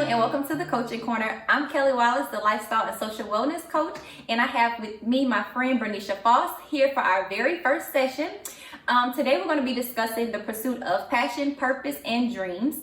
and welcome to the Coaching Corner. I'm Kelly Wallace, the Lifestyle and Social Wellness Coach, and I have with me my friend Benicias Journey here for our very first session. Today we're going to be discussing the pursuit of passion, purpose, and dreams.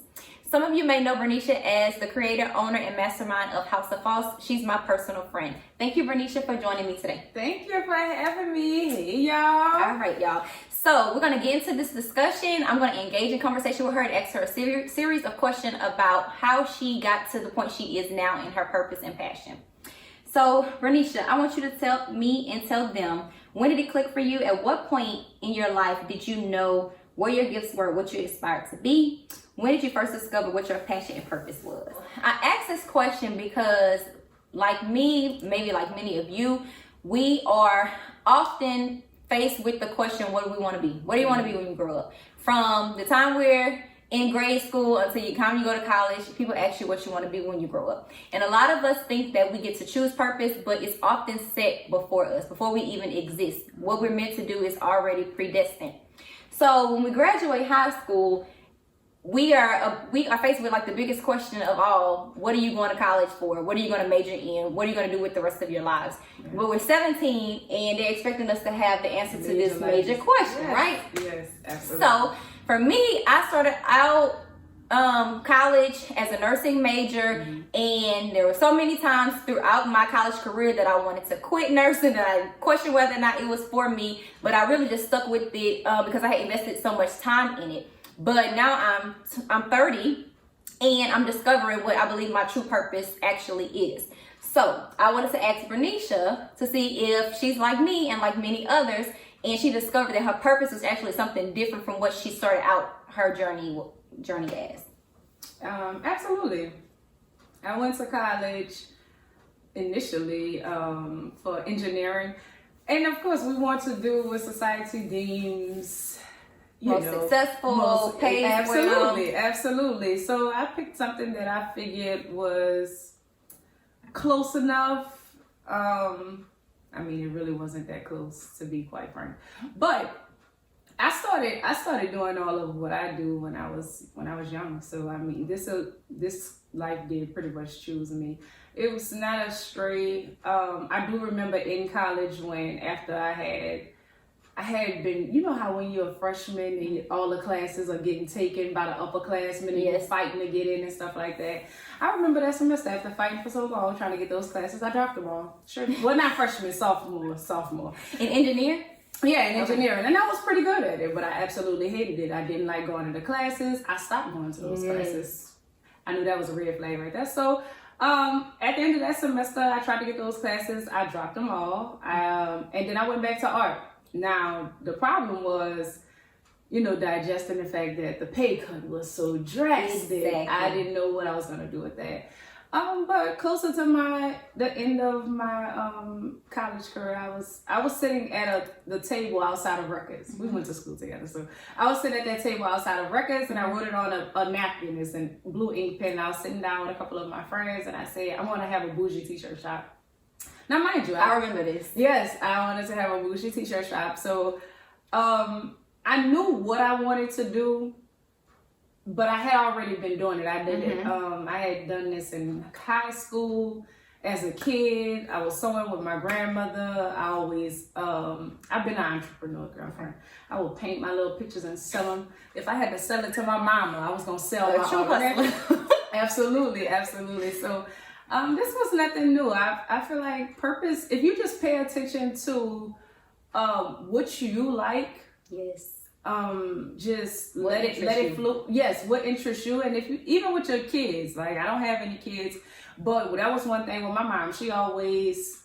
Some of you may know Benicias as the creator, owner, and mastermind of House of False. She's my personal friend. Thank you, Benicias, for joining me today. Thank you for having me. Hey, y'all. All right, y'all. So we're going to get into this discussion. I'm going to engage in conversation with her and ask her a series of questions about how she got to the point she is now in her purpose and passion. So, Benicias, I want you to tell me and tell them, when did it click for you? At what point in your life did you know what your gifts were, what you aspired to be? When did you first discover what your passion and purpose was? I asked this question because, like me, maybe like many of you, we are often faced with the question, what do we want to be? What do you want to be when you grow up? From the time we're in grade school until you go to college, people ask you what you want to be when you grow up. And a lot of us think that we get to choose purpose, but it's often set before us, before we even exist. What we're meant to do is already predestined. So when we graduate high school, we are faced with like the biggest question of all. What are you going to college for? What are you going to major in? What are you going to do with the rest of your lives? Yeah. But we're 17 and they're expecting us to have the answer to this major question, right? Yes, absolutely. So for me, I started out college as a nursing major, and there were so many times throughout my college career that I wanted to quit nursing, and I questioned whether or not it was for me, but I really just stuck with it because I had invested so much time in it. But now I'm 30 and I'm discovering what I believe my true purpose actually is. So I wanted to ask Benicias to see if she's like me and like many others, and she discovered that her purpose is actually something different from what she started out her journey as. Absolutely. I went to college initially for engineering, and of course we want to do what society deems most successful, paid absolutely. So I picked something that I figured was close enough. I mean, it really wasn't that close, to be quite frank. But I started doing all of what I do when I was young. So I mean, this life did pretty much choose me. It was not a straight. I do remember in college when after I had been, you know how when you're a freshman and all the classes are getting taken by the upperclassmen and you're fighting to get in and stuff like that. I remember that semester after fighting for so long, trying to get those classes, I dropped them all. Sure. Well, not freshman, sophomore. In engineering? Yeah, in engineering. And I was pretty good at it, but I absolutely hated it. I didn't like going to the classes. I stopped going to those classes. I knew that was a red flag right there. So at the end of that semester, I tried to get those classes. I dropped them all. And then I went back to art. Now, the problem was, digesting the fact that the pay cut was so drastic. Exactly. I didn't know what I was going to do with that. But closer to the end of my college career, I was sitting at the table outside of Rutgers. We went to school together, so I was sitting at that table outside of Rutgers, and I wrote it on a napkin. It's a blue ink pen. I was sitting down with a couple of my friends, and I said, I want to have a bougie t-shirt shop. Now, mind you, I remember this. Yes, I wanted to have a bougie t-shirt shop. So I knew what I wanted to do, but I had already been doing it. I did it. I had done this in high school as a kid. I was sewing with my grandmother. I always, I've been an entrepreneur, girlfriend. I would paint my little pictures and sell them. If I had to sell it to my mama, I was going to sell my art. Absolutely. So this was nothing new. I feel like purpose, if you just pay attention to what you like, just let it flow. Yes, what interests you. And if you, even with your kids, like I don't have any kids, but that was one thing with my mom. She always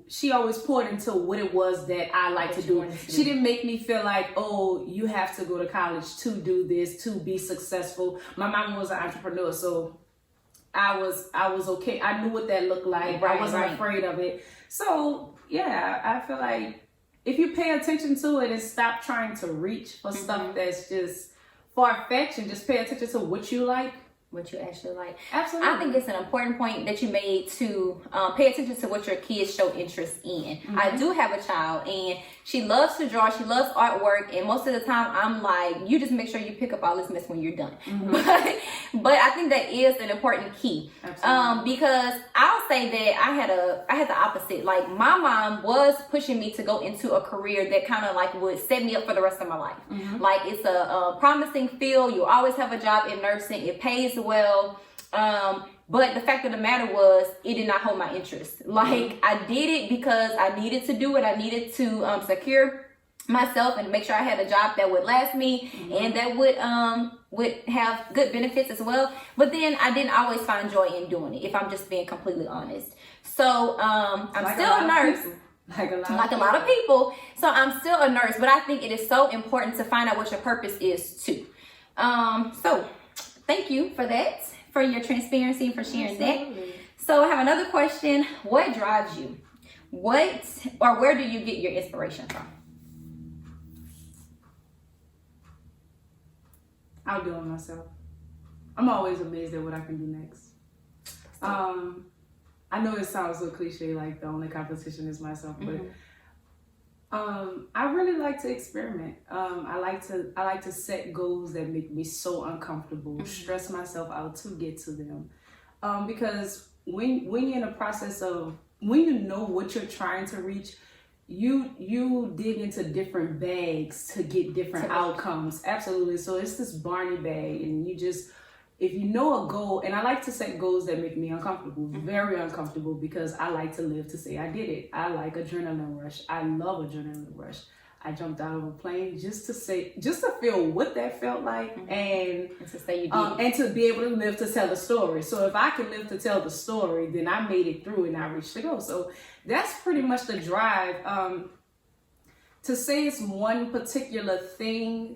she always poured into what it was that I like to do. She didn't make me feel like, oh, you have to go to college to do this, to be successful. My mom was an entrepreneur, so I was okay. I knew what that looked like. I wasn't afraid of it. So yeah, I feel like if you pay attention to it and stop trying to reach for stuff that's just far-fetched and just pay attention to what you like, what you actually like. Absolutely. I think it's an important point that you made to pay attention to what your kids show interest in. I do have a child, and she loves to draw. She loves artwork, and most of the time I'm like, you just make sure you pick up all this mess when you're done. But I think that is an important key. Because I'll say that I had the opposite. Like, my mom was pushing me to go into a career that kind of like would set me up for the rest of my life. Like, it's a promising field. You always have a job in nursing. It pays well. But the fact of the matter was, it did not hold my interest. Like, I did it because I needed to do it. I needed to secure myself and make sure I had a job that would last me and that would have good benefits as well. But then I didn't always find joy in doing it, if I'm just being completely honest. So I'm still a nurse. Like a lot of people. So I'm still a nurse, but I think it is so important to find out what your purpose is too. So thank you for that, for your transparency and for sharing that. So I have another question. What drives you? Where do you get your inspiration from? I'll do it myself. I'm always amazed at what I can do next. I know it sounds so cliche, like the only competition is myself, but I really like to experiment. I like to set goals that make me so uncomfortable, stress myself out to get to them. Because when you're in a process of, when you know what you're trying to reach, you dig into different bags to get different outcomes. Absolutely. So it's this Barney bag, and you just, if you know a goal, and I like to set goals that make me uncomfortable, very uncomfortable, because I like to live to say I did it. I like adrenaline rush. I love adrenaline rush. I jumped out of a plane just to feel what that felt like, and to say you did, and to be able to live to tell the story. So if I can live to tell the story, then I made it through and I reached the goal. So that's pretty much the drive. To say it's one particular thing,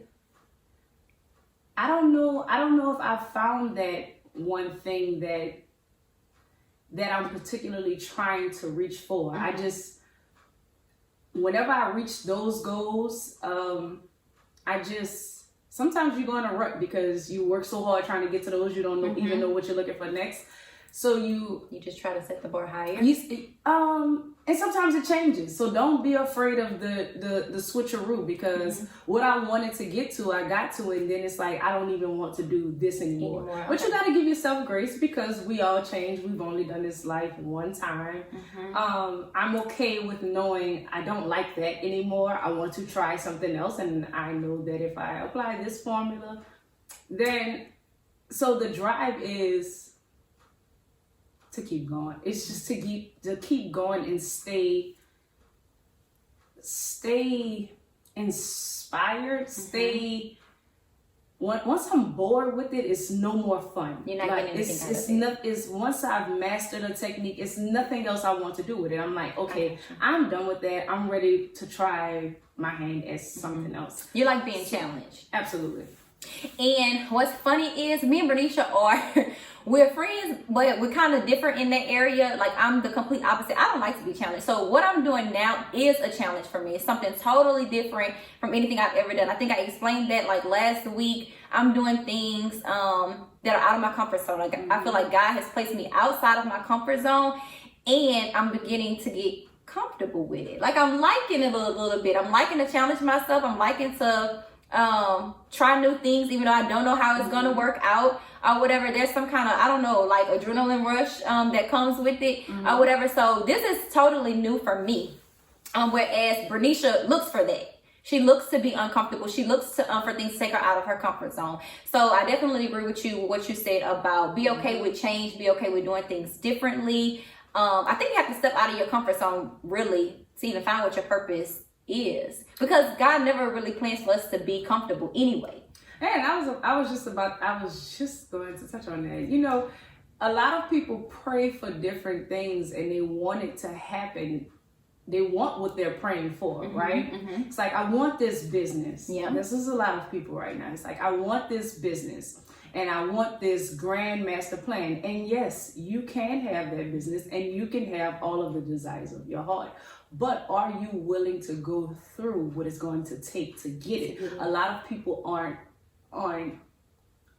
I don't know if I found that one thing that I'm particularly trying to reach for. I just, whenever I reach those goals, sometimes you go in a rut because you work so hard trying to get to those, you don't even know what you're looking for next. So you just try to set the bar higher. And sometimes it changes. So don't be afraid of the switcheroo, because what I wanted to get to, I got to it, and then it's like, I don't even want to do this anymore. But you got to give yourself grace, because we all change. We've only done this life one time. I'm okay with knowing I don't like that anymore. I want to try something else, and I know that if I apply this formula, then, so the drive is to keep going. It's just to keep going and stay inspired. Once I'm bored with it, it's no more fun. You're not getting anything out of it. Once I've mastered a technique, it's nothing else I want to do with it. I'm like, okay, I'm done with that. I'm ready to try my hand at something else. You like being challenged. Absolutely. And what's funny is, me and Bernicia we're friends, but we're kind of different in that area. Like, I'm the complete opposite. I don't like to be challenged. So what I'm doing now is a challenge for me. It's something totally different from anything I've ever done. I think I explained that like last week. I'm doing things that are out of my comfort zone. Like, I feel like God has placed me outside of my comfort zone, and I'm beginning to get comfortable with it. Like, I'm liking it a little bit. I'm liking to challenge myself. I'm liking to try new things, even though I don't know how it's gonna work out or whatever. There's some kind of, I don't know, like adrenaline rush that comes with it or whatever. So this is totally new for me. Whereas Bernicia looks for that. She looks to be uncomfortable. She looks to for things to take her out of her comfort zone. So I definitely agree with you, what you said about be okay with change, be okay with doing things differently. I think you have to step out of your comfort zone, really, to even find what your purpose is, because God never really plans for us to be comfortable anyway. And I was just going to touch on that. You know, a lot of people pray for different things and they want it to happen. They want what they're praying for, right? It's like, I want this business. Yeah. This is a lot of people right now. It's like, I want this business and I want this grand master plan. And yes, you can have that business and you can have all of the desires of your heart. But are you willing to go through what it's going to take to get it? A lot of people aren't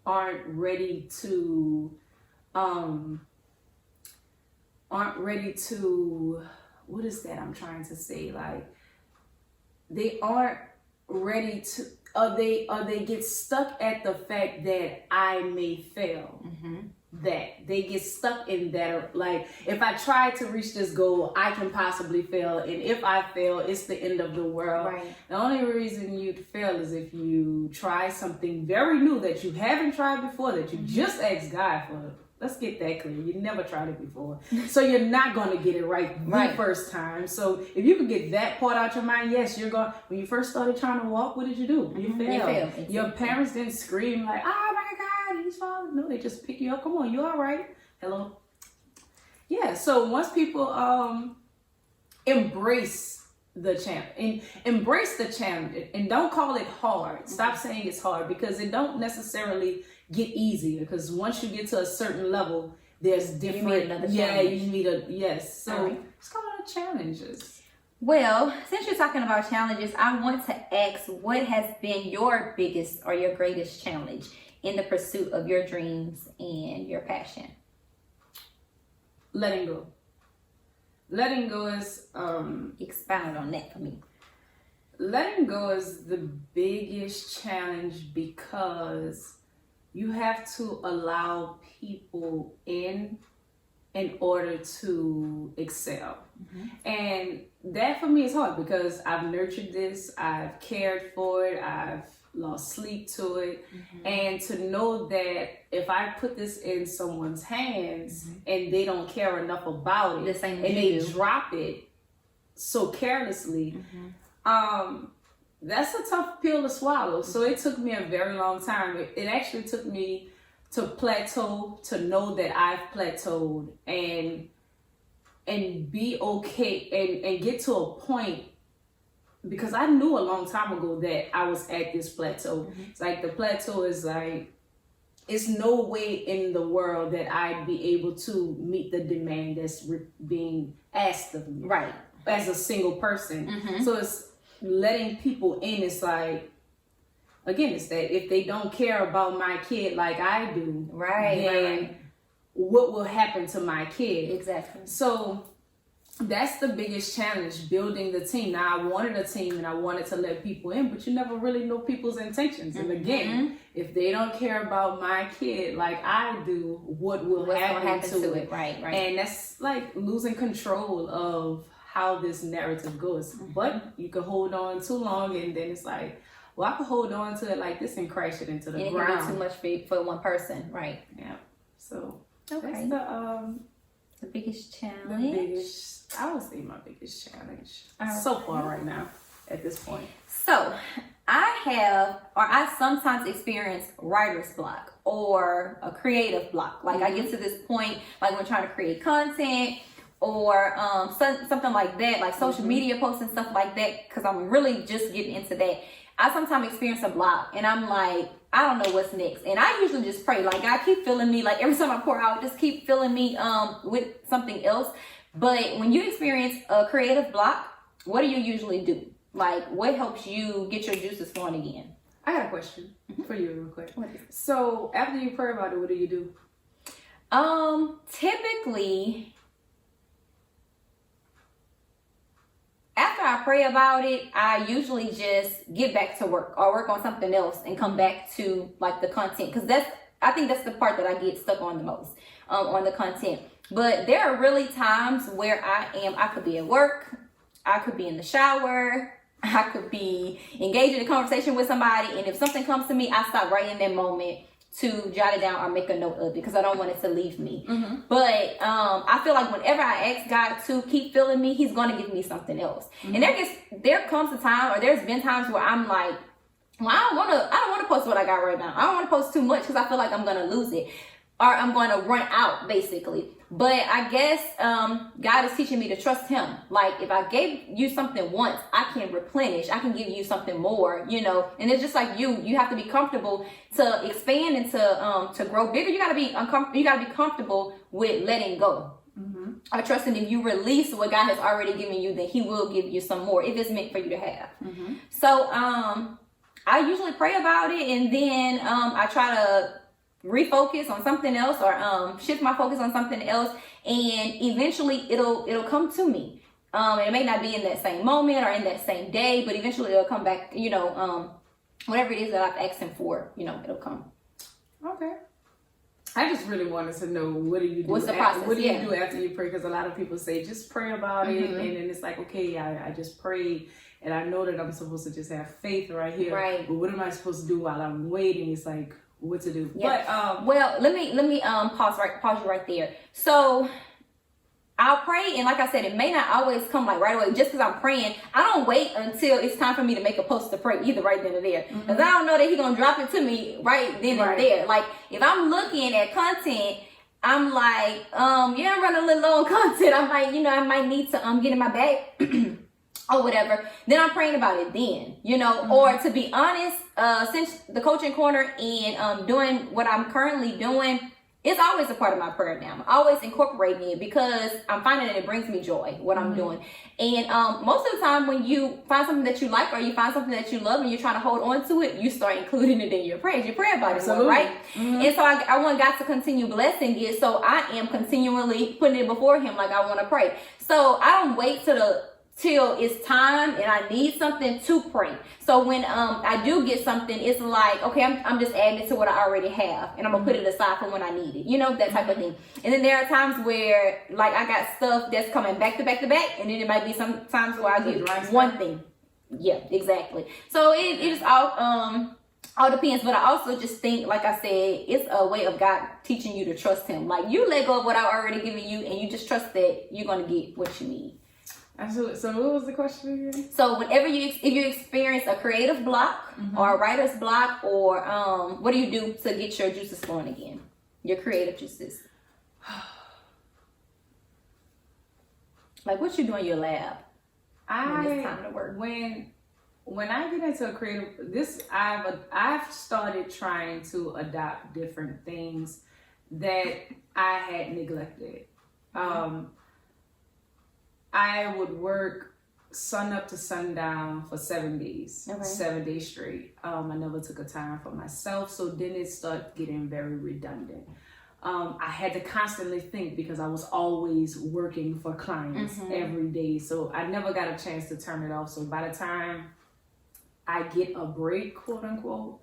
aren't ready to what is that I'm trying to say? Like, they aren't ready to, or they get stuck at the fact that I may fail. That they get stuck in that, like, if I try to reach this goal, I can possibly fail, and if I fail, it's the end of the world. Right. The only reason you'd fail is if you try something very new that you haven't tried before, that you just asked God for. Let's get that clear. You never tried it before, so you're not going to get it right the first time. So if you could get that part out your mind, yes, you're going. When you first started trying to walk, what did you do? You failed. Exactly. Your parents didn't scream like, "Oh my God, he's falling." No, they just pick you up. Come on, you all right? Hello. Yeah. So once people embrace the challenge, embrace the challenge, and don't call it hard. Stop saying it's hard, because it don't necessarily get easier, because once you get to a certain level, there's different. You need another challenge. You need a yes. So it's called challenges. Well, since you're talking about challenges, I want to ask, what has been your biggest or your greatest challenge in the pursuit of your dreams and your passion? Letting go. Letting go is Expound on that for me. letting go is the biggest challenge, because you have to allow people in order to excel. And that for me is hard, because I've nurtured this, I've cared for it, I've lost sleep to it. And to know that if I put this in someone's hands and they don't care enough about it, and they drop it so carelessly, that's a tough pill to swallow. So it took me a very long time. It actually took me to plateau, to know that I've plateaued, and be okay, and get to a point, because I knew a long time ago that I was at this plateau. It's like the plateau is like, it's no way in the world that I'd be able to meet the demand that's being asked of me, Right. as a single person. So it's letting people in. It's like, again, it's that if they don't care about my kid like I do, then what will happen to my kid? Exactly. So that's the biggest challenge, building the team. Now, I wanted a team and I wanted to let people in, but you never really know people's intentions. And again, if they don't care about my kid like I do, what will happen to it? Right. And that's like losing control of how this narrative goes. But you can hold on too long, and then it's like, well, I could hold on to it like this and crash it into the ground. It can be too much for one person. Right. Yeah. So Okay. that's the biggest challenge. the biggest, I would say my biggest challenge so far right now at this point. So I sometimes experience writer's block or a creative block. Like I get to this point, like when trying to create content or something like that, like social media posts and stuff like that, because I'm really just getting into that. I sometimes experience a block, and I'm like, I don't know what's next. And I usually just pray, like, God, keep filling me. Like every time I pour out, just keep filling me with something else. But when you experience a creative block, what do you usually do? Like, what helps you get your juices flowing again? I got a question for you real quick. So after you pray about it, what do you do? Typically, after I pray about it, I usually just get back to work or work on something else and come back to like the content, because I think that's the part that I get stuck on the most, on the content. But there are really times where I could be at work, I could be in the shower, I could be engaged in a conversation with somebody, and if something comes to me, I stop right in that moment to jot it down or make a note of it, because I don't want it to leave me. But I feel like whenever I ask God to keep filling me, He's going to give me something else. And there comes a time, or there's been times where I'm like, well, I don't want to post what I got right now. I don't want to post too much, because I feel like I'm going to lose it, or I'm going to run out, basically. But I guess God is teaching me to trust Him. Like, if I gave you something once, I can replenish. I can give you something more, you know. And it's just like you have to be comfortable to expand and to grow bigger. You gotta be comfortable with letting go. I trust that if you release what God has already given you, then He will give you some more if it's meant for you to have. So I usually pray about it, and then I try to refocus on something else, or shift my focus on something else, and eventually it'll come to me. And it may not be in that same moment or in that same day, but eventually it'll come back, whatever it is that I've asked him for, it'll come. Okay. I just really wanted to know, what do you do? What's the process? What do you do after you pray? Because a lot of people say, just pray about it. And then it's like, okay, I just prayed. And I know that I'm supposed to just have faith right here. Right. But what am I supposed to do while I'm waiting? It's like, what to do? Yeah. But, well, let me pause you right there. So I'll pray, and like I said, it may not always come like right away. Just because I'm praying, I don't wait until it's time for me to make a post to pray either, right then or there. Because I don't know that he's gonna drop it to me right then and there. Like, if I'm looking at content, I'm like, I'm running a little low on content. I might need to get in my bag or whatever. Then I'm praying about it then, or to be honest, since the coaching corner and doing what I'm currently doing, it's always a part of my prayer now. I'm always incorporating it because I'm finding that it brings me joy, what I'm doing. And most of the time when you find something that you like, or you find something that you love and you're trying to hold on to it, you start including it in your prayers. You pray about it more, right? And so I want God to continue blessing it. So I am continually putting it before him like I want to pray. So I don't wait till it's time and I need something to pray. So when I do get something, it's like, okay, I'm just adding it to what I already have, and I'm gonna put it aside for when I need it, that type of thing. And then there are times where, like, I got stuff that's coming back to back to back, and then it might be some times where I get one thing. Yeah, exactly. So it is all depends. But I also just think, like I said, it's a way of God teaching you to trust him. Like, you let go of what I've already given you, and you just trust that you're gonna get what you need. Absolutely. So what was the question again? So whenever if you experience a creative block or a writer's block, or what do you do to get your juices flowing again? Your creative juices. Like, what you do in your lab when it's time to work? When I get into a creative, I've started trying to adopt different things that I had neglected. I would work sun up to sundown for 7 days, 7 days straight. I never took a time for myself. So then it started getting very redundant. I had to constantly think because I was always working for clients every day. So I never got a chance to turn it off. So by the time I get a break, quote unquote,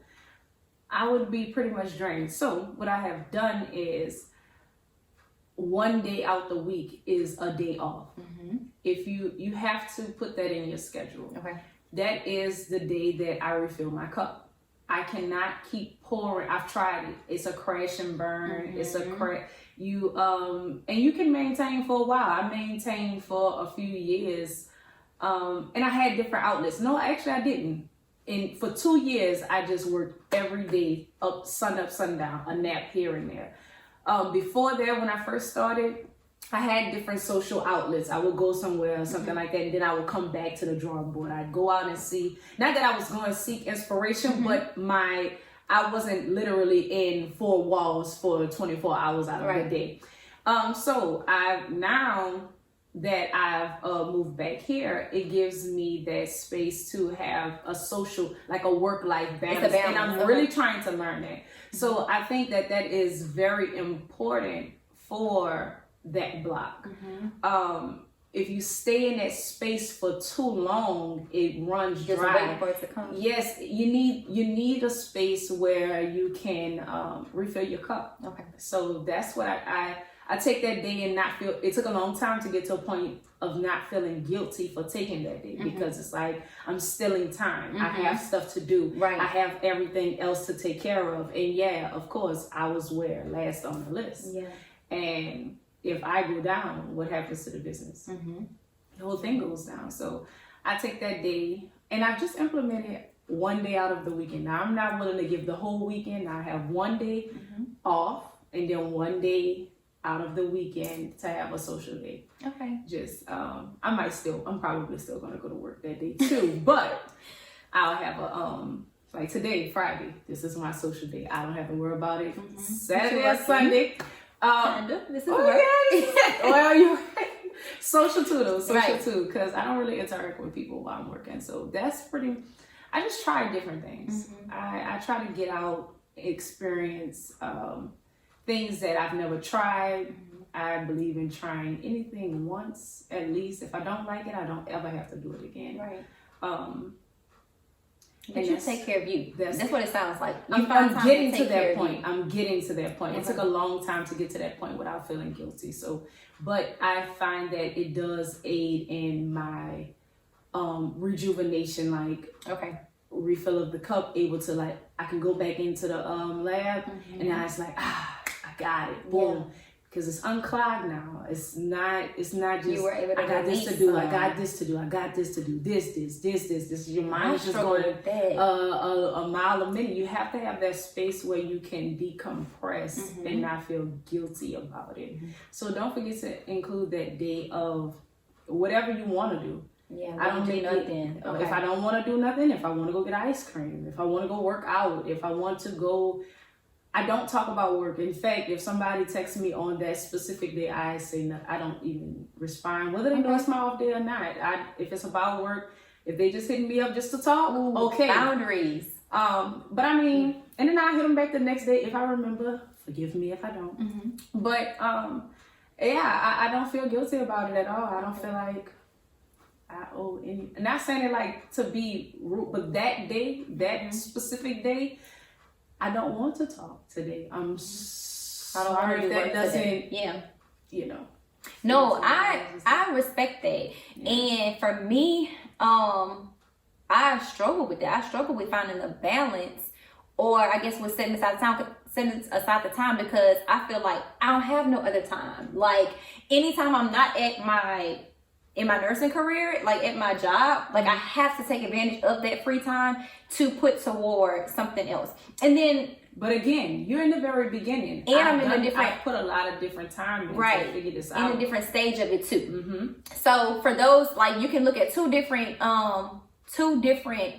I would be pretty much drained. So what I have done is, one day out the week is a day off. If you have to put that in your schedule. That is the day that I refill my cup. I cannot keep pouring. I've tried it. It's a crash and burn. It's a crash. And you can maintain for a while. I maintained for a few years, and I had different outlets. No, actually I didn't. And for 2 years, I just worked every day, sundown, a nap here and there. Before that, when I first started, I had different social outlets. I would go somewhere or something like that, and then I would come back to the drawing board. I'd go out and see, not that I was going to seek inspiration, but I wasn't literally in 4 walls for 24 hours out of the day. So now that I've moved back here, it gives me that space to have a social, like a work-life balance. And I'm really trying to learn that. So I think that is very important for that block. If you stay in that space for too long, it runs dry. For it to come. Yes, you need a space where you can refill your cup. So that's what I take that day and not feel. It took a long time to get to a point of not feeling guilty for taking that day, because it's like I'm stealing time. I have stuff to do. I have everything else to take care of. And yeah, of course, I was last on the list. And if I go down, what happens to the business? The whole thing goes down. So I take that day, and I've just implemented one day out of the weekend. Now, I'm not willing to give the whole weekend. I have one day off, and then one day out of the weekend to have a social day. Just, I'm probably still going to go to work that day too, but I'll have like today, Friday, this is my social day. I don't have to worry about it. Saturday or Sunday. This is work. Well, you social too, though. Social too, because I don't really interact with people while I'm working. So that's I just try different things. I try to get out experience things that I've never tried. I believe in trying anything once, at least. If I don't like it, I don't ever have to do it again. Right. And you take care of you. That's what it sounds like. I'm getting to that point. I'm getting to that point. It took a long time to get to that point without feeling guilty. So, but I find that it does aid in my rejuvenation, like refill of the cup, able to like, I can go back into the lab and now it's like, I got it. Boom. Because it's unclogged now. It's not just, you were able to I got this to do, I got this to do, I got this to do, this. Your mind is just going a mile a minute. You have to have that space where you can decompress and not feel guilty about it. So don't forget to include that day of whatever you want to do. Yeah, I don't do nothing. If I don't want to do nothing, if I want to go get ice cream, if I want to go work out, if I want to go, I don't talk about work. In fact, if somebody texts me on that specific day, I say no, I don't even respond, whether they know it's my off day or not. If it's about work, if they just hit me up just to talk, okay. Boundaries. But I mean, and then I hit them back the next day if I remember. Forgive me if I don't. But I don't feel guilty about it at all. I don't feel like I owe any. Not saying it like to be rude, but that day, that specific day, I don't want to talk today. I'm sorry if that doesn't, you know. No, I respect that. Yeah. And for me, I struggle with that. I struggle with finding a balance, or I guess with setting aside the time, because I feel like I don't have no other time. Like anytime I'm not in my nursing career, like at my job, like I have to take advantage of that free time to put toward something else. And then, but again, you're in the very beginning, and I've put a lot of different time in to figure this out. In a different stage of it too. So for those, like you can look at two different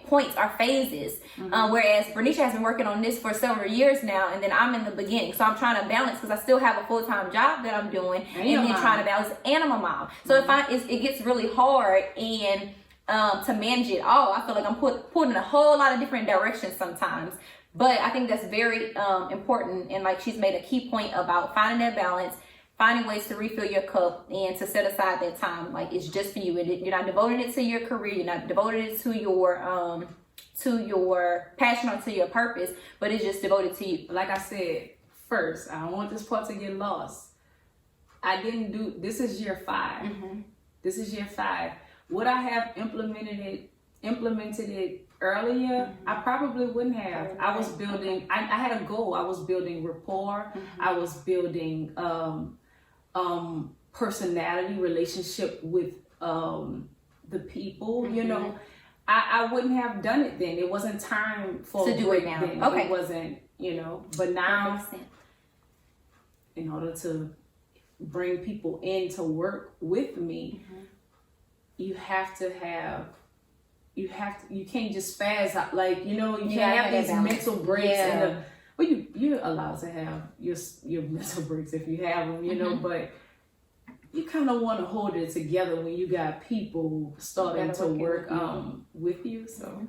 points or phases. Whereas Benicias has been working on this for several years now, and then I'm in the beginning. So I'm trying to balance, because I still have a full-time job that I'm doing, and then trying to balance, and I'm a mom. So it gets really hard and to manage it all. I feel like I'm pulled in a whole lot of different directions sometimes. But I think that's very important, and like she's made a key point about finding that balance, finding ways to refill your cup and to set aside that time. Like it's just for you, and you're not devoting it to your career, you're not devoting it to your passion or to your purpose, but it's just devoted to you. Like I said, first, I don't want this part to get lost. I didn't do, this is year 5. This is year 5. Would I have implemented it earlier? I probably wouldn't have. I was building, I had a goal. I was building rapport. I was building personality, relationship with the people, you know. I wouldn't have done it then. It wasn't time for to do it now. Then. Okay. It wasn't, you know, but now in order to bring people in to work with me, you can't just spaz out, like, you know, you can't have these mental breaks well, you're allowed to have your mental breaks if you have them, you know, but you kind of want to hold it together when you got people starting to work with you. So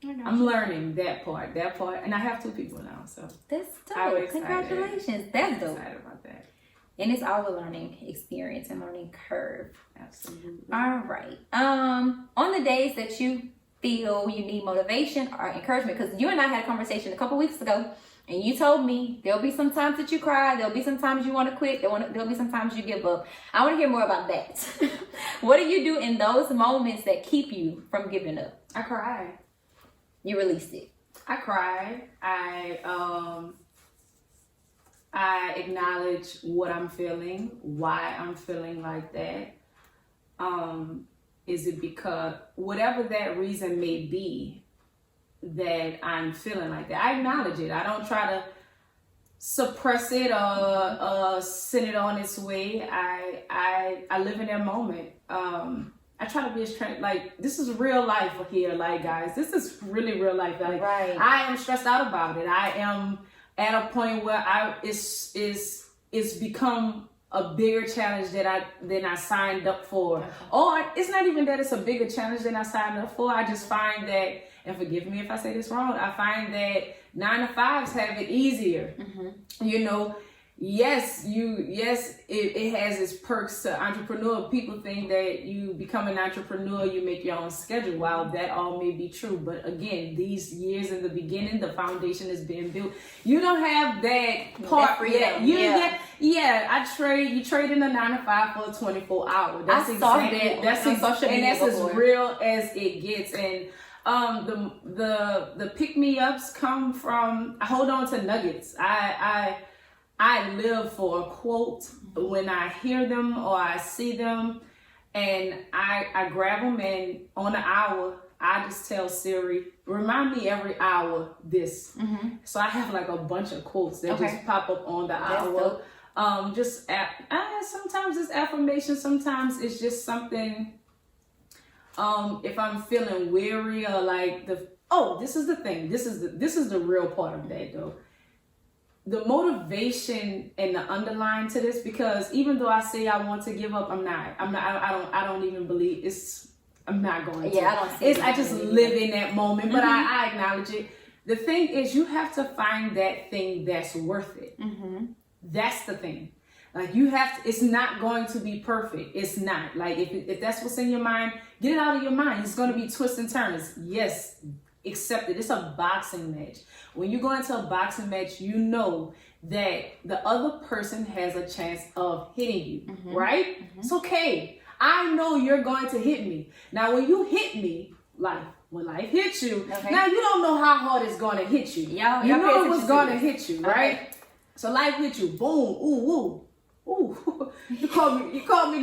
I'm learning that part, and I have 2 people now, so that's dope. Congratulations, that's dope. I'm excited about that. And it's all a learning experience and learning curve. Absolutely. All right. On the days that you feel you need motivation or encouragement, because you and I had a conversation a couple weeks ago, and you told me there'll be some times that you cry, there'll be some times you want to quit, there'll be some times you give up. I want to hear more about that. What do you do in those moments that keep you from giving up? I cry. You released it. I cry. I acknowledge what I'm feeling, why I'm feeling like that. Is it because whatever that reason may be that I'm feeling like that, I acknowledge it. I don't try to suppress it or send it on its way. I live in that moment. I try to be as like, this is real life here, like, guys. This is really real life. Like, I am stressed out about it. I am at a point where it's become a bigger challenge than I signed up for. Or it's not even that it's a bigger challenge than I signed up for. I just find that, and forgive me if I say this wrong, I find that 9-to-5s have it easier. You know, yes, it has its perks to entrepreneur. People think that you become an entrepreneur, you make your own schedule. While that all may be true, but again, these years in the beginning, the foundation is being built. You don't have that part yet. You trade in a 9-to-5 for a 24-hour. That's as real as it gets. And the pick me ups come from, I hold on to nuggets. I live for a quote when I hear them or I see them, and I grab them, and on the hour, I just tell Siri, remind me every hour this. So I have like a bunch of quotes that just pop up on the hour. Sometimes it's affirmation, sometimes it's just something. If I'm feeling weary or like this is the thing. This is the real part of that though. The motivation and the underline to this, because even though I say I want to give up, I don't even believe I'm not going to. Yeah, I don't see I just live in that moment, but I acknowledge it. The thing is, you have to find that thing that's worth it. That's the thing. Like you have to, it's not going to be perfect. It's not. Like if that's what's in your mind, get it out of your mind. It's going to be twists and turns. Yes, accept it. It's a boxing match. When you go into a boxing match, you know that the other person has a chance of hitting you, right? It's okay. I know you're going to hit me. Now, when you hit me, when life hits you, now you don't know how hard it's going to hit you. You know it was going to hit you, right? So life hit you, boom, ooh. You called me good. You called me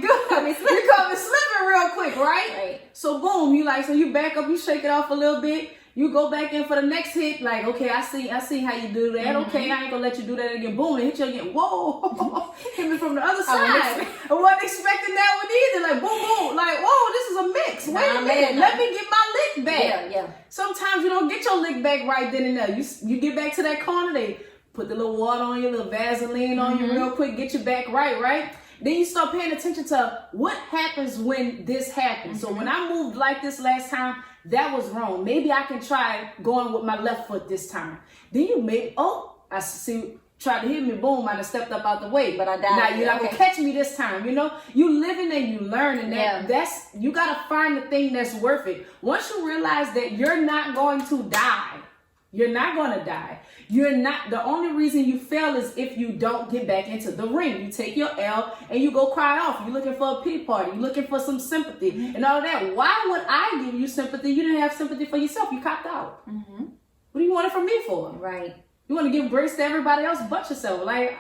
slipping real quick, right? So boom, you back up, you shake it off a little bit. You go back in for the next hit, like, okay, I see how you do that. Okay, I ain't gonna let you do that again. Boom, and hit you again. Whoa, hit me from the other side. I wasn't expecting that one either. Like, boom, boom. Like, whoa, this is a mix. Wait a minute, let me get my lick back. Yeah. Sometimes you don't get your lick back right then and there. You get back to that corner, they put the little water on you, little Vaseline on you real quick, get you back right? Then you start paying attention to what happens when this happens. So when I moved like this last time, that was wrong. Maybe I can try going with my left foot this time. Then you I see, tried to hit me, boom, I done stepped up out the way. But I died. Now you're not gonna catch me this time, you know? You living and you learning. That's, you gotta find the thing that's worth it. Once you realize that you're not going to die, you're not gonna die. The only reason you fail is if you don't get back into the ring. You take your L and you go cry off. You're looking for a pity party. You're looking for some sympathy and all of that. Why would I give you sympathy? You didn't have sympathy for yourself. You copped out. What do you want it from me for? Right. You want to give grace to everybody else but yourself. Like,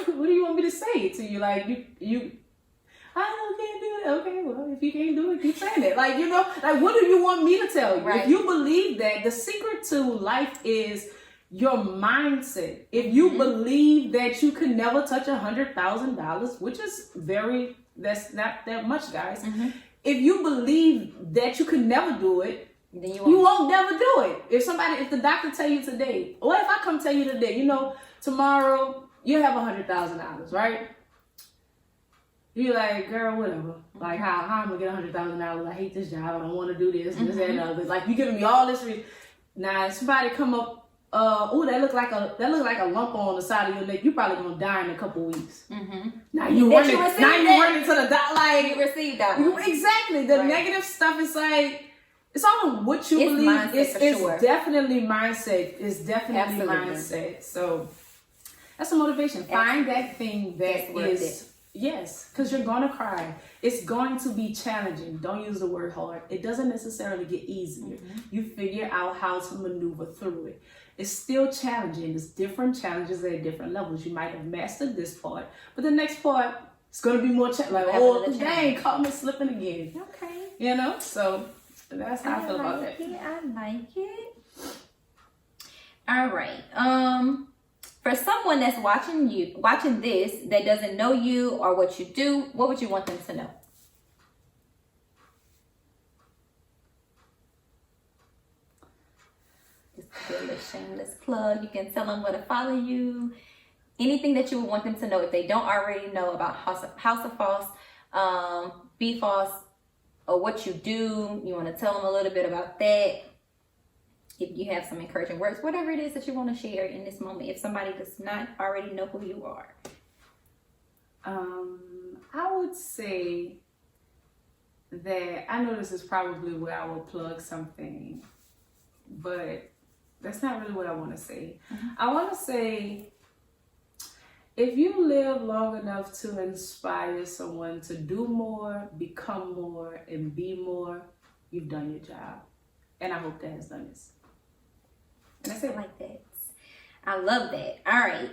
what do you want me to say to you? Like, I can't do it. Okay, well, if you can't do it, keep saying it. Like, you know, like, what do you want me to tell you? Right. If you believe that, the secret to life is your mindset. If you believe that you could never touch $100,000, which is that's not that much, guys. If you believe that you could never do it, then you won't never do it. If the doctor tell you today, what if I come tell you today, you know, tomorrow you have $100,000, right? You're like, girl, whatever. Like, how I'm gonna get $100,000? I hate this job. I don't want to do this, this, that, and other. Like, you giving me all this. Now, somebody come up. That look like a lump on the side of your neck. You probably gonna die in a couple weeks. Now you running to the doctor. Like, you received that. Exactly. The negative stuff is like, it's all on what you believe. It's definitely mindset. It's definitely mindset. So that's a motivation. Find that thing that is. Yes, because you're gonna cry. It's going to be challenging. Don't use the word hard. It doesn't necessarily get easier. You figure out how to maneuver through it. It's still challenging. There's different challenges at different levels. You might have mastered this part, but the next part is gonna be more challenging. Like, dang, caught me slipping again. Okay. You know, so that's how I feel about that. I like it. All right. For someone that's watching this that doesn't know you or what you do, what would you want them to know? Just a shameless plug. You can tell them where to follow you. anything that you would want them to know if they don't already know about House of False, Be False, or what you do. You want to tell them a little bit about that. If you have some encouraging words, whatever it is that you want to share in this moment, if somebody does not already know who you are. I would say that I know this is probably where I will plug something, but that's not really what I want to say. I want to say, if you live long enough to inspire someone to do more, become more, and be more, you've done your job. And I hope that has done this. And that's it. I like that. I love that. All right.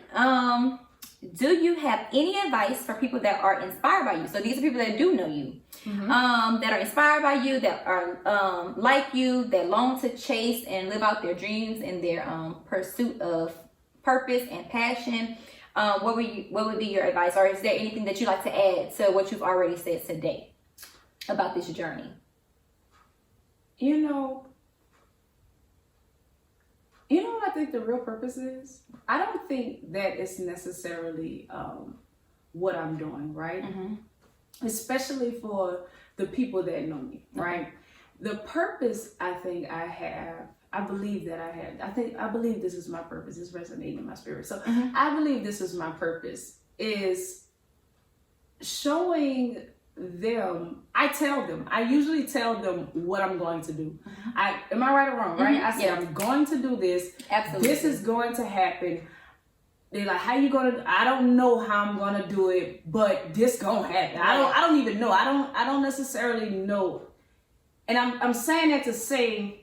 Do you have any advice for people that are inspired by you? So these are people that do know you, that are inspired by you, that are like you, that long to chase and live out their dreams and their pursuit of purpose and passion. What would be your advice, or is there anything that you'd like to add to what you've already said today about this journey? You know what I think the real purpose is? I don't think that it's necessarily what I'm doing, right? Especially for the people that know me, right? The purpose I think I have, I believe that I have, I believe this is my purpose. It's resonating in my spirit. So I believe this is my purpose, is showing them. I usually tell them what I'm going to do. Am I right or wrong, right? I say, I'm going to do this. Absolutely. This is going to happen. They're like, how you gonna? I don't know how I'm gonna do it, but this gonna happen. I don't even know. I don't necessarily know. And I'm saying that to say,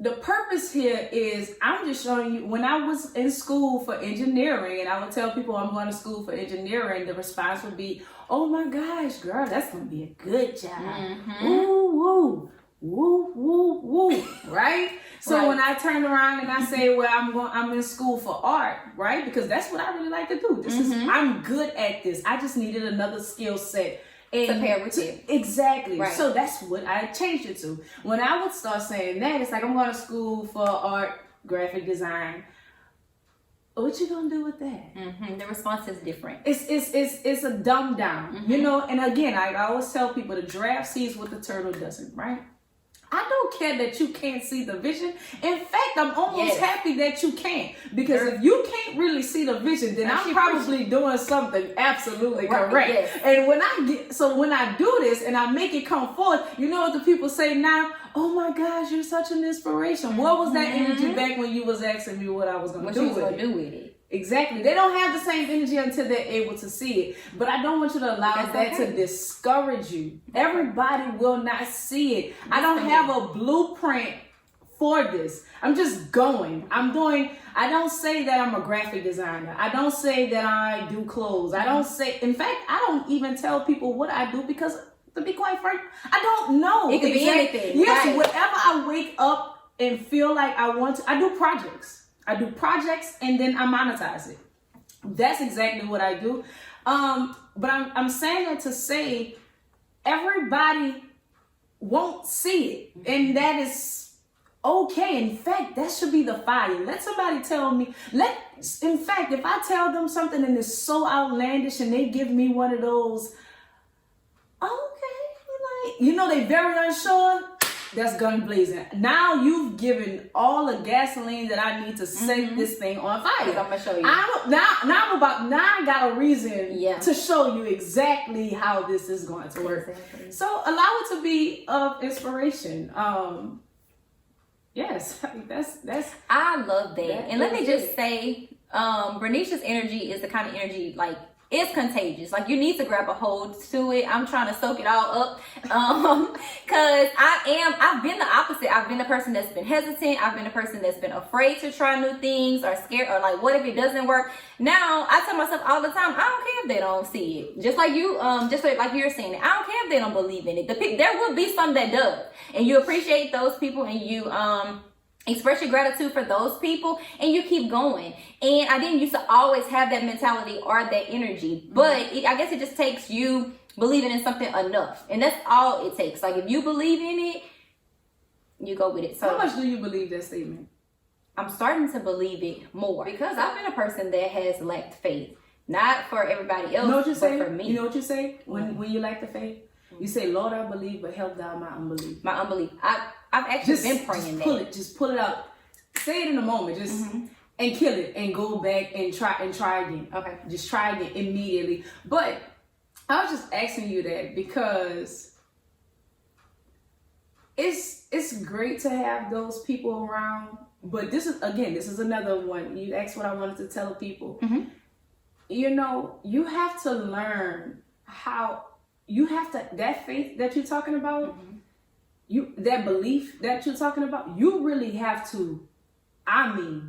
the purpose here is, I'm just showing you, when I was in school for engineering and I would tell people I'm going to school for engineering, the response would be, oh my gosh, girl, that's going to be a good job. Woo, woo, woo, woo, woo, right? So when I turn around and I say, well, I'm in school for art, right? Because that's what I really like to do. I'm good at this. I just needed another skill set. And to pair with you. Exactly. Right. So that's what I changed it to. When I would start saying that, it's like, I'm going to school for art, graphic design. What you gonna do with that? The response is different. It's a dumb down, you know. And again, I always tell people, the giraffe sees what the turtle doesn't, right? I don't care that you can't see the vision. In fact, I'm almost happy that you can't. Because if you can't really see the vision, then I'm probably doing something absolutely correct. Yes. And when I do this and I make it come forth, you know what the people say now? Oh my gosh, you're such an inspiration. What was that energy back when you was asking me what I was going to do with it? Exactly. They don't have the same energy until they're able to see it. But I don't want you to allow that to discourage you. Everybody will not see it. I don't have a blueprint for this. I'm just going. I don't say that I'm a graphic designer. I don't say that I do clothes. In fact, I don't even tell people what I do, because, to be quite frank, I don't know. It could be anything. Yes, right. Whatever I wake up and feel like I want to, I do projects. And then I monetize it. That's exactly what I do. But I'm saying that to say, everybody won't see it. And that is okay. In fact, that should be the fire. Let somebody tell me. In fact, if I tell them something and it's so outlandish and they give me one of those, okay, they very unsure. That's gun blazing. Now you've given all the gasoline that I need to set this thing on fire. I'm gonna show you. Now I got a reason to show you exactly how this is going to work. Exactly. So allow it to be of inspiration. Yes, that's. I love that. And let me just say, Benicias' energy is the kind of energy, like, it's contagious. Like, you need to grab a hold to it. I'm trying to soak it all up. Cause I've been the opposite. I've been the person that's been hesitant. I've been the person that's been afraid to try new things, or scared, or like, what if it doesn't work? Now I tell myself all the time, I don't care if they don't see it. Just like you, just like you're saying it. I don't care if they don't believe in it. There will be some that does, and you appreciate those people, and you express your gratitude for those people, and you keep going. And I didn't used to always have that mentality or that energy, but I guess it just takes you believing in something enough, and that's all it takes. Like, if you believe in it, you go with it. So how much do you believe that statement? I'm starting to believe it more because I've been a person that has lacked faith. Not for everybody else, You know what you but say? for me. You know what you say when you lack the faith? You say, Lord, I believe, but help thou my unbelief. My unbelief. I've actually been praying that. Just pull it out. Say it in a moment. Just and kill it and go back and try again. Okay. Just try again immediately. But I was just asking you that because it's great to have those people around. But this is another one. You asked what I wanted to tell people. You know, you have to learn how you have to, that faith that you're talking about, that belief that you're talking about, you really have to,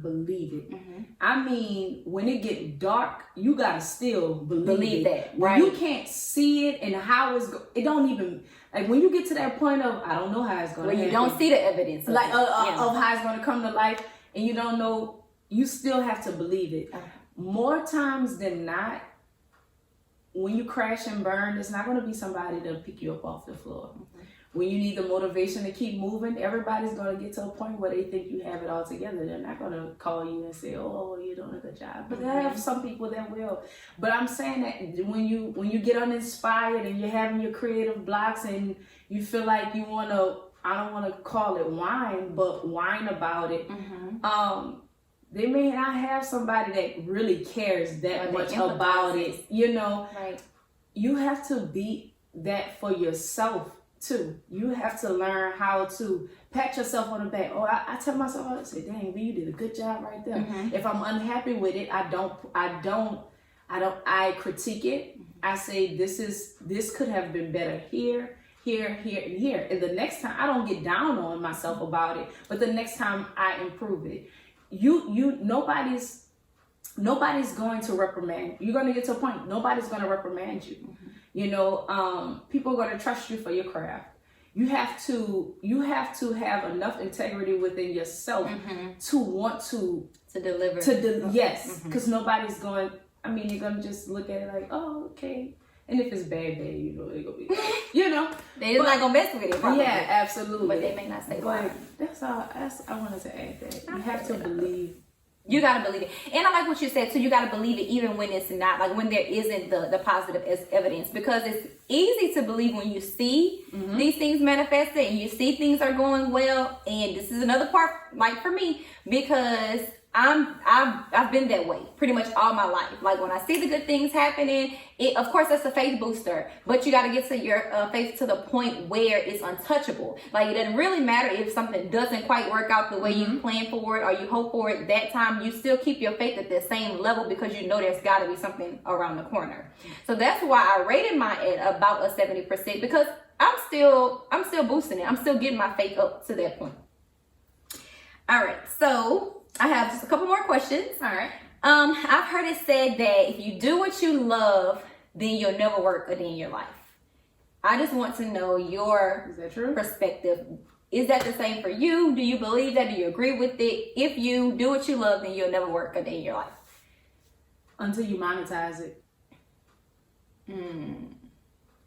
believe it. I mean, when it get dark, you gotta still believe it. That, right? When you can't see it and how it don't even, like when you get to that point of, I don't know how it's gonna happen. When you don't see the evidence of, of how it's gonna come to life and you don't know, you still have to believe it. More times than not, when you crash and burn, it's not going to be somebody to pick you up off the floor. When you need the motivation to keep moving, everybody's going to get to a point where they think you have it all together. They're not going to call you and say, oh, you're doing a good job. But I have some people that will. But I'm saying that when you get uninspired and you're having your creative blocks and you feel like you want to, I don't want to call it whine, but whine about it. They may not have somebody that really cares that much about it, you know. Right. You have to be that for yourself too. You have to learn how to pat yourself on the back. Oh, I tell myself, I say, dang, B, you did a good job right there. If I'm unhappy with it, I critique it. I say this could have been better here, and here. And the next time I don't get down on myself about it, but the next time I improve it. Nobody's going to reprimand. You're going to get to a point. Nobody's going to reprimand you. You know, people are going to trust you for your craft. You have to have enough integrity within yourself to want to deliver. Yes, because nobody's going. I mean, you're going to just look at it like, oh, okay. And if it's bad, you know, they're going to be, you know. They're not going to mess with it, probably. Yeah, absolutely. But they may not say why. That's all. I wanted to add that. You have to believe. You got to believe it. And I like what you said, too. You got to believe it even when it's not, like when there isn't the positive evidence. Because it's easy to believe when you see these things manifested and you see things are going well. And this is another part, like for me, because I've been that way pretty much all my life. Like when I see the good things happening, of course that's a faith booster, but you got to get to your faith to the point where it's untouchable. Like it doesn't really matter if something doesn't quite work out the way you plan for it or you hope for it that time. You still keep your faith at the same level because you know there's got to be something around the corner. So that's why I rated mine at about a 70% because I'm still boosting it. I'm still getting my faith up to that point. All right, so I have just a couple more questions. All right. I've heard it said that if you do what you love, then you'll never work a day in your life. I just want to know your perspective. Is that the same for you? Do you believe that? Do you agree with it? If you do what you love, then you'll never work a day in your life. Until you monetize it.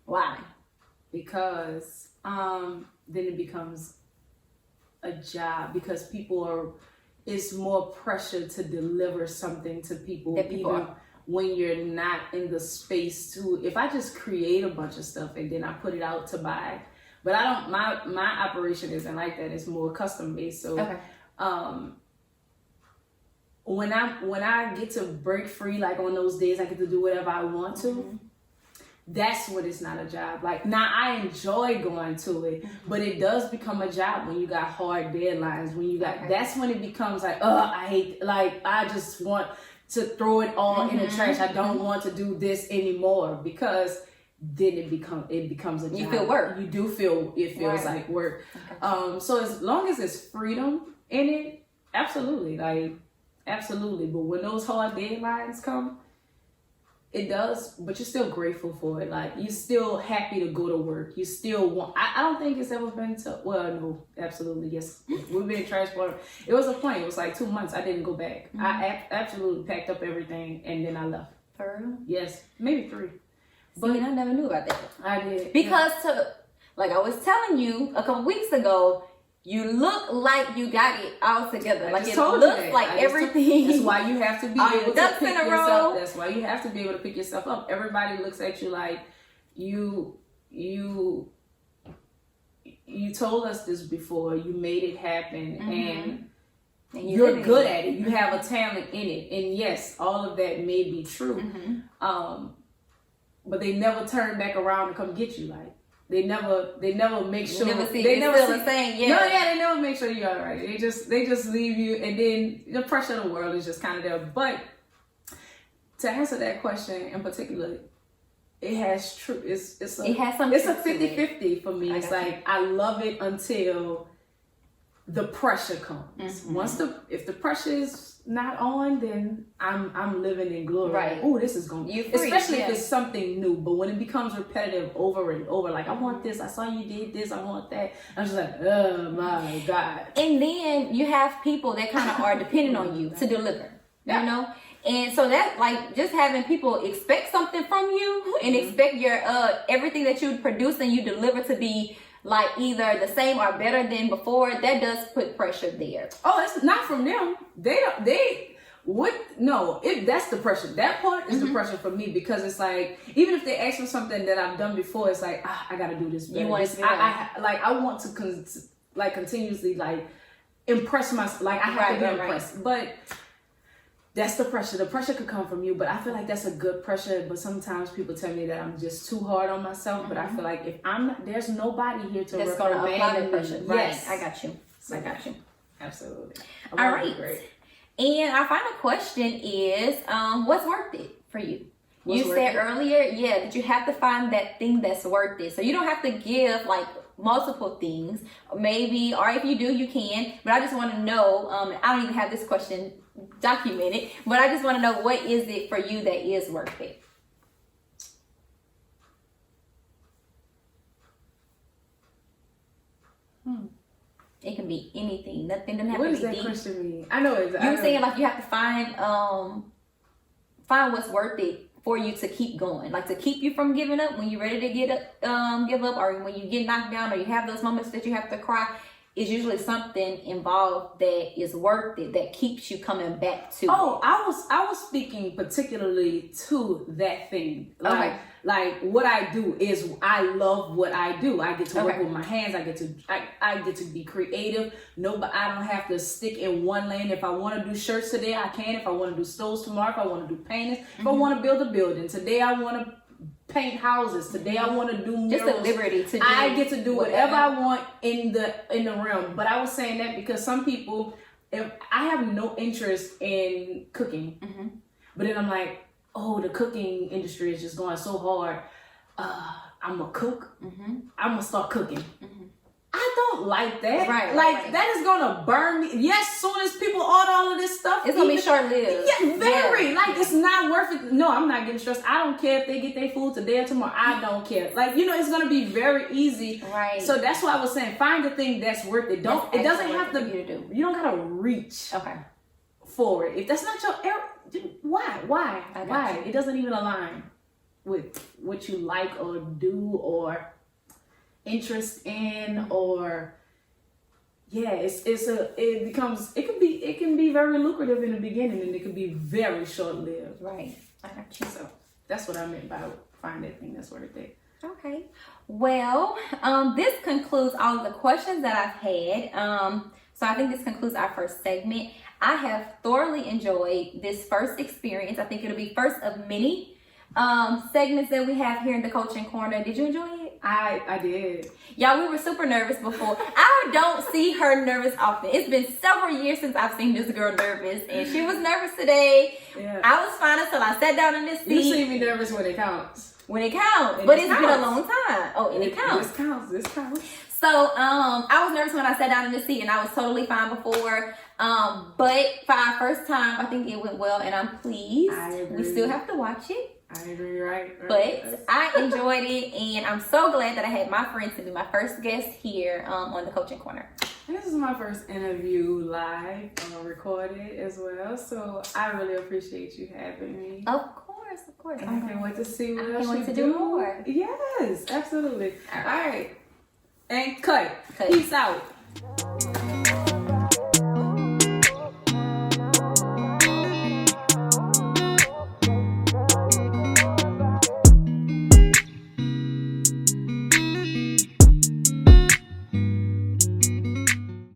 Why? Because then it becomes a job because it's more pressure to deliver something to people, when you're not in the space to. If I just create a bunch of stuff and then I put it out to buy, but I don't. My operation isn't like that. It's more custom based. So, when I get to break free, like on those days, I get to do whatever I want to. That's when it's not a job. Like now I enjoy going to it, but it does become a job when you got hard deadlines, when you got, that's when it becomes like, I hate, like, I just want to throw it all in the trash. I don't want to do this anymore because then it becomes a job. You feel work. You do feel, it feels like work. So as long as it's freedom in it, absolutely. But when those hard deadlines come, it does, but you're still grateful for it. Like, you're still happy to go to work. You still want, I don't think it's ever been to, well, no, absolutely, yes. We've been transported. It was a point, it was like 2 months, I didn't go back. I absolutely packed up everything and then I left. For real? Yes, maybe 3. But I never knew about that. I did. Because like I was telling you a couple weeks ago, you look like you got it all together. Like it told you looks that. like everything. That's why you have to be All able your to ducks pick in a yourself. row. That's why you have to be able to pick yourself up. Everybody looks at you like you told us this before. You made it happen, and you're good at it. You have a talent in it, and yes, all of that may be true. But they never turn back around and come get you. Like they never make sure they never see the same. Yeah. No, yeah, they never make sure you're all right. They just leave you, and then the pressure of the world is just kind of there. But to answer that question in particular, it has true. It's a 50-50 for me. It's like I love it until the pressure comes. If the pressure is not on, then I'm living in glory. Right. Oh, this is going. Especially if it's something new. But when it becomes repetitive over and over, like I want this, I saw you did this, I want that. I'm just like, oh my God. And then you have people that kind of are depending on you to deliver. Yeah. You know. And so that, like, just having people expect something from you and expect your everything that you produce and you deliver to be like either the same or better than before, that does put pressure there. Oh, it's not from them. That's the pressure. That part is the pressure for me, because it's like, even if they ask for something that I've done before, it's like, I gotta do this better. You want to I want to continuously like impress myself. Like I have to be impressed. But that's the pressure. The pressure could come from you, but I feel like that's a good pressure. But sometimes people tell me that I'm just too hard on myself. But I feel like if I'm not, there's nobody here to that's going to apply the pressure. Me. Right. Yes. I got you. I got you. Absolutely. All right. And our final question is, what's worth it for you? You said earlier, that you have to find that thing that's worth it. So you don't have to give like multiple things, maybe, or if you do, you can. But I just want to know, I don't even have this question documented, but I just want to know, what is it for you that is worth it? It can be anything. Nothing doesn't have to be deep. What does that question mean? I know exactly. You're saying like you have to find what's worth it for you to keep going, like to keep you from giving up when you're ready to give up, or when you get knocked down, or you have those moments that you have to cry. Is usually something involved that is worth it, that keeps you coming back to. Oh, I was speaking particularly to that thing. Like what I do is, I love what I do. I get to work with my hands. I get to be creative. But I don't have to stick in one lane. If I want to do shirts today, I can. If I want to do stoves tomorrow, if I want to do paintings, if I want to build a building today, I want to paint houses. Today I want to do murals. Just the liberty to do. I get to do whatever I want in the realm. But I was saying that because some people, if I have no interest in cooking, but then I'm like, oh, the cooking industry is just going so hard. I'm a cook. I'm gonna start cooking. I don't like that. That is gonna burn me. Yes, soon as people order all of this stuff, it's gonna be short lived. Yeah, very. It's not worth it. No, I'm not getting stressed. I don't care if they get their food today or tomorrow. I don't care. It's gonna be very easy. Right. So that's why I was saying, find the thing that's worth it. It doesn't have to be. You don't gotta reach. For it. If that's not your area, why? It doesn't even align with what you like or do or interest in, or it can be very lucrative in the beginning, and it can be very short lived. Right. I got you. So that's what I meant by find that thing that's worth it. Okay. Well, this concludes all of the questions that I've had. So I think this concludes our first segment. I have thoroughly enjoyed this first experience. I think it'll be first of many segments that we have here in the Coaching Corner. Did you enjoy it? I did. Y'all, we were super nervous before. I don't see her nervous often. It's been several years since I've seen this girl nervous, and she was nervous today. Yeah. I was fine until I sat down in this seat. You see me nervous when it counts. But it's been a long time. Oh, and it counts. This counts. So, I was nervous when I sat down in this seat, and I was totally fine before. But for our first time, I think it went well, and I'm pleased. I agree. We still have to watch it. I agree, right? But I enjoyed it, and I'm so glad that I had my friend to be my first guest here on the Coaching Corner. This is my first interview live, recorded as well, so I really appreciate you having me. Of course. And I can't wait to see what else I can't wait to do more. Yes, absolutely. All right. And cut. Cut. Peace out.